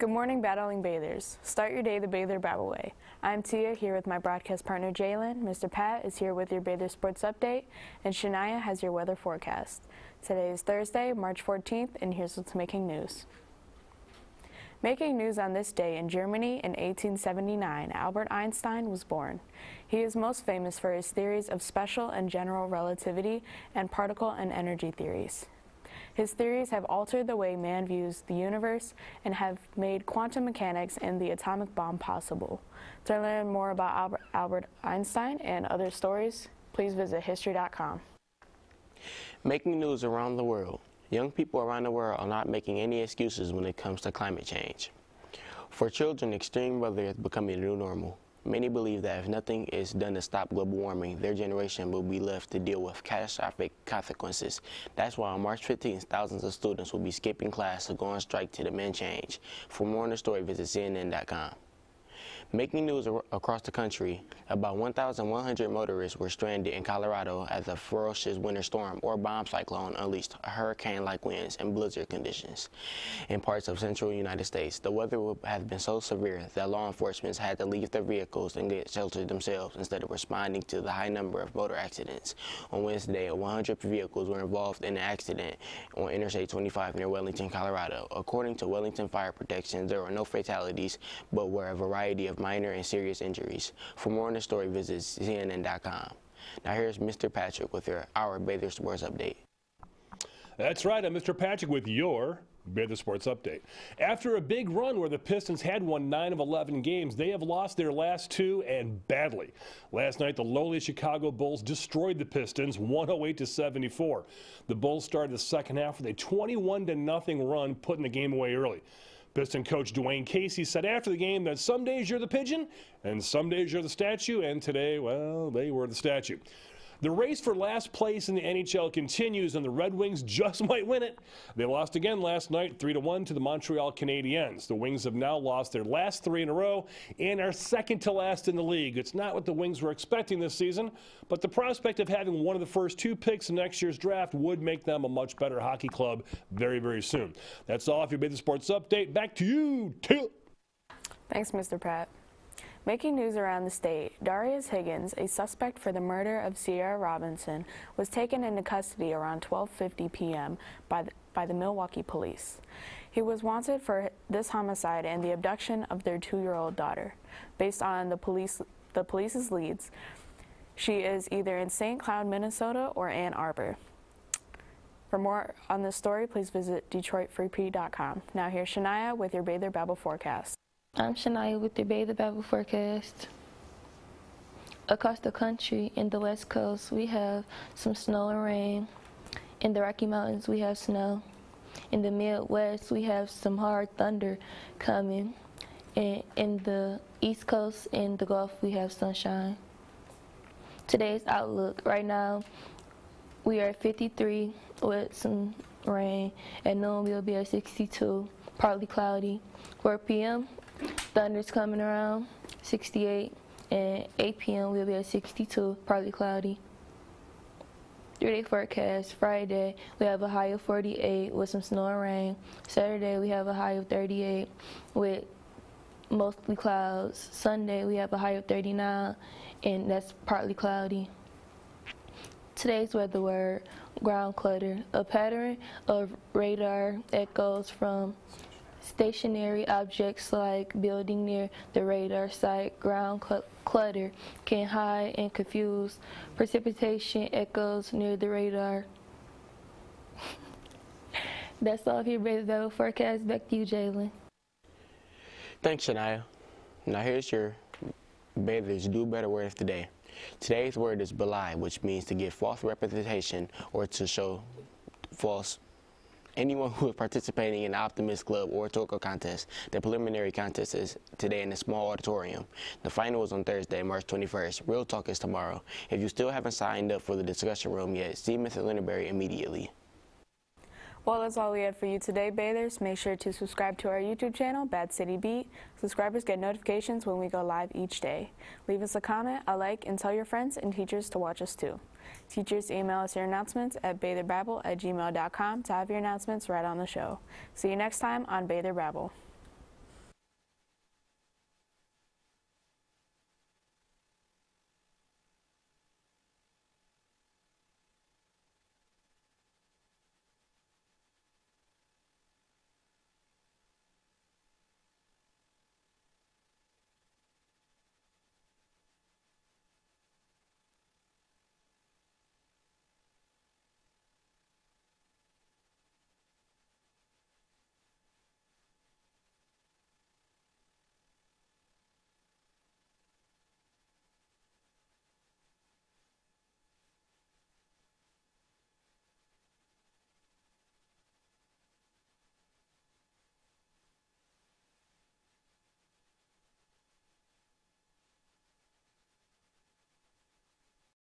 Good morning, battling bathers. Start your day the Bather Babble way. I'm Tia, here with my broadcast partner Jalen. Mr. Pat is here with your Bather Sports Update, and Shania has your weather forecast. Today is Thursday, March 14th, and here's what's making news. Making news on this day in Germany in 1879, Albert Einstein was born. He is most famous for his theories of special and general relativity and particle and energy theories. His theories have altered the way man views the universe and have made quantum mechanics and the atomic bomb possible. To learn more about Albert Einstein and other stories, please visit history.com. Making news around the world. Young people around the world are not making any excuses when it comes to climate change. For children, extreme weather is becoming the new normal. Many believe that if nothing is done to stop global warming, their generation will be left to deal with catastrophic consequences. That's why on March 15th, thousands of students will be skipping class to go on strike to demand change. For more on the story, visit CNN.com. Making news across the country, about 1,100 motorists were stranded in Colorado as a ferocious winter storm or bomb cyclone unleashed hurricane-like winds and blizzard conditions. In parts of central United States, the weather has been so severe that law enforcement had to leave their vehicles and get shelter themselves instead of responding to the high number of motor accidents. On Wednesday, 100 vehicles were involved in an accident on Interstate 25 near Wellington, Colorado. According to Wellington Fire Protection, there were no fatalities, but were a variety of minor and serious injuries. For more on the story, visit CNN.com. Now here's Mr. Patrick with our Bather Sports Update. That's right, I'm Mr. Patrick with your Bather Sports Update. After a big run where the Pistons had won 9 of 11 games, they have lost their last 2 and badly. Last night, the lowly Chicago Bulls destroyed the Pistons 108-74. The Bulls started the second half with a 21-0 run, putting the game away early. Piston coach Dwayne Casey said after the game that some days you're the pigeon and some days you're the statue, and today, well, they were the statue. The race for last place in the NHL continues, and the Red Wings just might win it. They lost again last night, 3-1 to the Montreal Canadiens. The Wings have now lost their last 3 in a row and are second to last in the league. It's not what the Wings were expecting this season, but the prospect of having one of the first 2 picks in next year's draft would make them a much better hockey club very, very soon. That's all for your Bather Sports Update. Back to you, Till. Thanks, Mr. Pratt. Making news around the state, Darius Higgins, a suspect for the murder of Sierra Robinson, was taken into custody around 12:50 p.m. by the Milwaukee police. He was wanted for this homicide and the abduction of their 2-year-old daughter. Based on the police's leads, she is either in St. Cloud, Minnesota or Ann Arbor. For more on this story, please visit DetroitFreeP.com. Now here's Shania with your Bather Babble forecast. I'm Shania with the Bather Babble forecast. Across the country, in the West Coast, we have some snow and rain. In the Rocky Mountains, we have snow. In the Midwest, we have some hard thunder coming. And in the East Coast and the Gulf, we have sunshine. Today's outlook, right now, we are at 53 with some rain. At noon, we'll be at 62, partly cloudy. 4 p.m., thunder's coming around, 68, and 8 p.m. we'll be at 62, partly cloudy. 3-day forecast, Friday we have a high of 48 with some snow and rain. Saturday we have a high of 38 with mostly clouds. Sunday we have a high of 39 and that's partly cloudy. Today's weather word, ground clutter, a pattern of radar echoes from stationary objects like building near the radar site. Ground clutter can hide and confuse precipitation echoes near the radar. That's all of your Bather Babble forecast. Back to you, Jalen. Thanks, Shania. Now here's your Bather's Do Better word of the day. Today's word is belie, which means to give false representation or to show false. Anyone who is participating in the Optimist Club Oratorical Contest, the preliminary contest is today in a small auditorium. The final is on Thursday, March 21st. Real talk is tomorrow. If you still haven't signed up for the discussion room yet, see Mr. Lindenberry immediately. Well, that's all we had for you today, Bathers. Make sure to subscribe to our YouTube channel, Bad City Beat. Subscribers get notifications when we go live each day. Leave us a comment, a like, and tell your friends and teachers to watch us too. Teachers, email us your announcements at batherbabble@gmail.com to have your announcements right on the show. See you next time on Bather Babble.